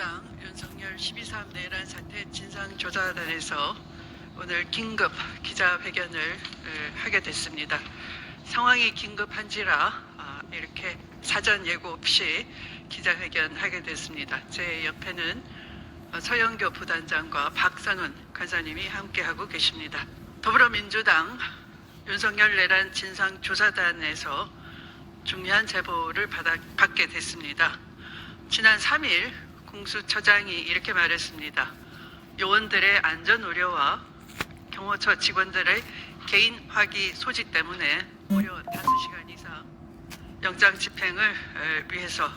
민주당 윤석열 12.3 내란 사태 진상조사단에서 오늘 긴급 기자회견을 하게 됐습니다. 상황이 긴급한지라 이렇게 사전 예고 없이 기자회견하게 됐습니다. 제 옆에는 서영교 부단장과 박선훈 간사님이 함께하고 계십니다. 더불어민주당 윤석열 내란 진상조사단에서 중요한 제보를 받게 됐습니다. 지난 3일 공수처장이 이렇게 말했습니다. 요원들의 안전 우려와 경호처 직원들의 개인 화기 소지 때문에 무려 5시간 이상 영장 집행을 위해서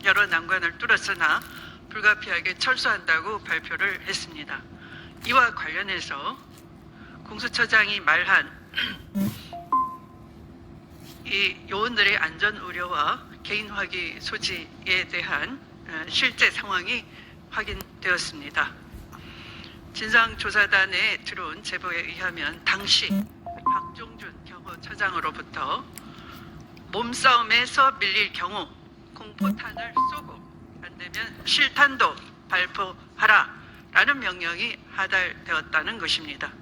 여러 난관을 뚫었으나 불가피하게 철수한다고 발표를 했습니다. 이와 관련해서 공수처장이 말한 이 요원들의 안전 우려와 개인 화기 소지에 대한 실제 상황이 확인되었습니다. 진상조사단에 들어온 제보에 의하면 당시 박종준 경호처장으로부터 몸싸움에서 밀릴 경우 공포탄을 쏘고 안되면 실탄도 발포하라 라는 명령이 하달되었다는 것입니다.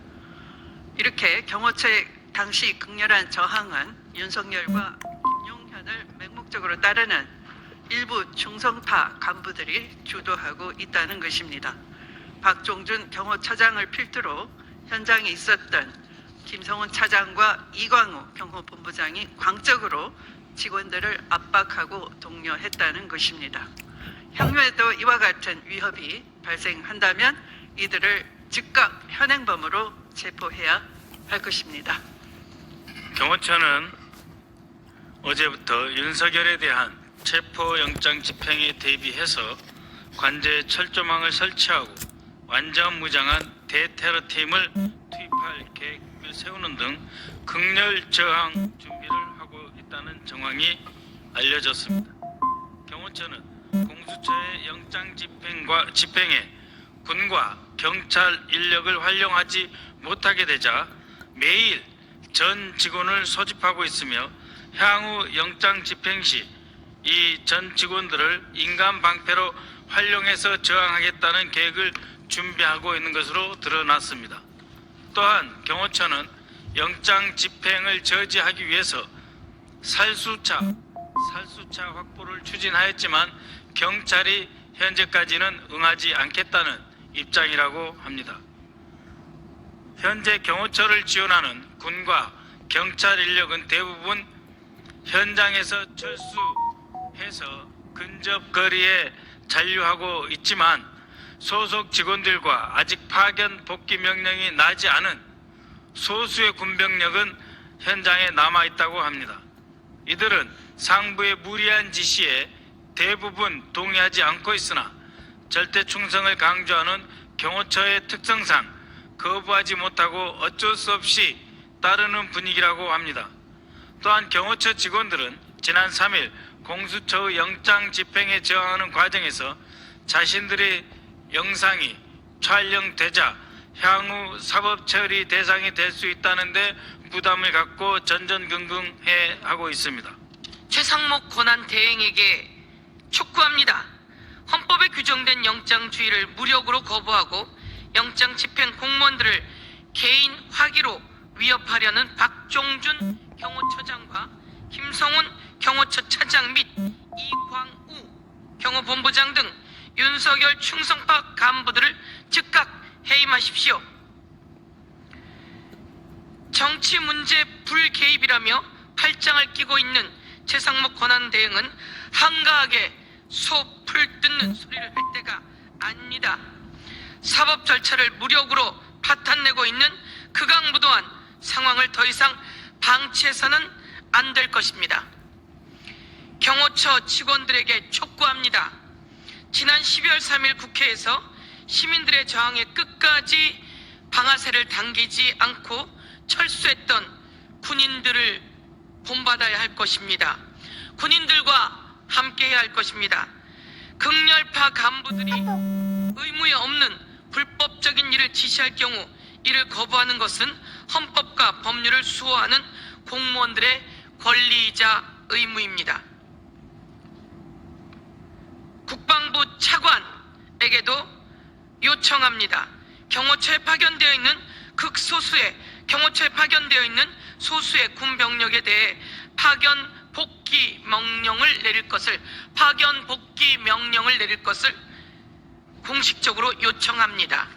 이렇게 경호처의 당시 극렬한 저항은 윤석열과 김용현을 맹목적으로 따르는 일부 중성파 간부들이 주도하고 있다는 것입니다. 박종준 경호처장을 필두로 현장에 있었던 김성훈 차장과 이광우 경호본부장이 광적으로 직원들을 압박하고 독려했다는 것입니다. 향후에도 이와 같은 위협이 발생한다면 이들을 즉각 현행범으로 체포해야 할 것입니다. 경호처는 어제부터 윤석열에 대한 체포영장 집행에 대비해서 관제에 철조망을 설치하고 완전 무장한 대테러팀을 투입할 계획을 세우는 등 극렬 저항 준비를 하고 있다는 정황이 알려졌습니다. 경호처는 공수처의 영장 집행에 군과 경찰 인력을 활용하지 못하게 되자 매일 전 직원을 소집하고 있으며 향후 영장 집행 시 이 전 직원들을 인간 방패로 활용해서 저항하겠다는 계획을 준비하고 있는 것으로 드러났습니다. 또한 경호처는 영장 집행을 저지하기 위해서 살수차 확보를 추진하였지만 경찰이 현재까지는 응하지 않겠다는 입장이라고 합니다. 현재 경호처를 지원하는 군과 경찰 인력은 대부분 현장에서 철수해서 근접 거리에 잔류하고 있지만 소속 직원들과 아직 파견 복귀 명령이 나지 않은 소수의 군병력은 현장에 남아 있다고 합니다. 이들은 상부의 무리한 지시에 대부분 동의하지 않고 있으나 절대 충성을 강조하는 경호처의 특성상 거부하지 못하고 어쩔 수 없이 따르는 분위기라고 합니다. 또한 경호처 직원들은 지난 3일 공수처의 영장 집행에 저항하는 과정에서 자신들의 영상이 촬영되자 향후 사법 처리 대상이 될 수 있다는데 부담을 갖고 전전긍긍해 하고 있습니다. 최상목 권한대행에게 촉구합니다. 헌법에 규정된 영장주의를 무력으로 거부하고 영장 집행 공무원들을 개인 화기로 위협하려는 박종준 경호처장과 김성훈 경호처 차장 및 이광우 경호본부장 등 윤석열 충성파 간부들을 즉각 해임하십시오. 정치 문제 불개입이라며 팔짱을 끼고 있는 최상목 권한대행은 한가하게 소풀 뜯는 소리를 할 때가 아닙니다. 사법 절차를 무력으로 파탄내고 있는 극악무 도한 상황을 더 이상 방치해서는 안 될 것입니다. 경호처 직원들에게 촉구합니다. 지난 12월 3일 국회에서 시민들의 저항에 끝까지 방아쇠를 당기지 않고 철수했던 군인들을 본받아야 할 것입니다. 군인들과 함께해야 할 것입니다. 극렬파 간부들이 의무에 없는 불법적인 일을 지시할 경우 이를 거부하는 것은 헌법과 법률을 수호하는 공무원들의 권리이자 의무입니다. 국방부 차관 요청합니다. 경호처에 파견되어 있는 소수의 군 병력에 대해 파견 복귀 명령을 내릴 것을 공식적으로 요청합니다.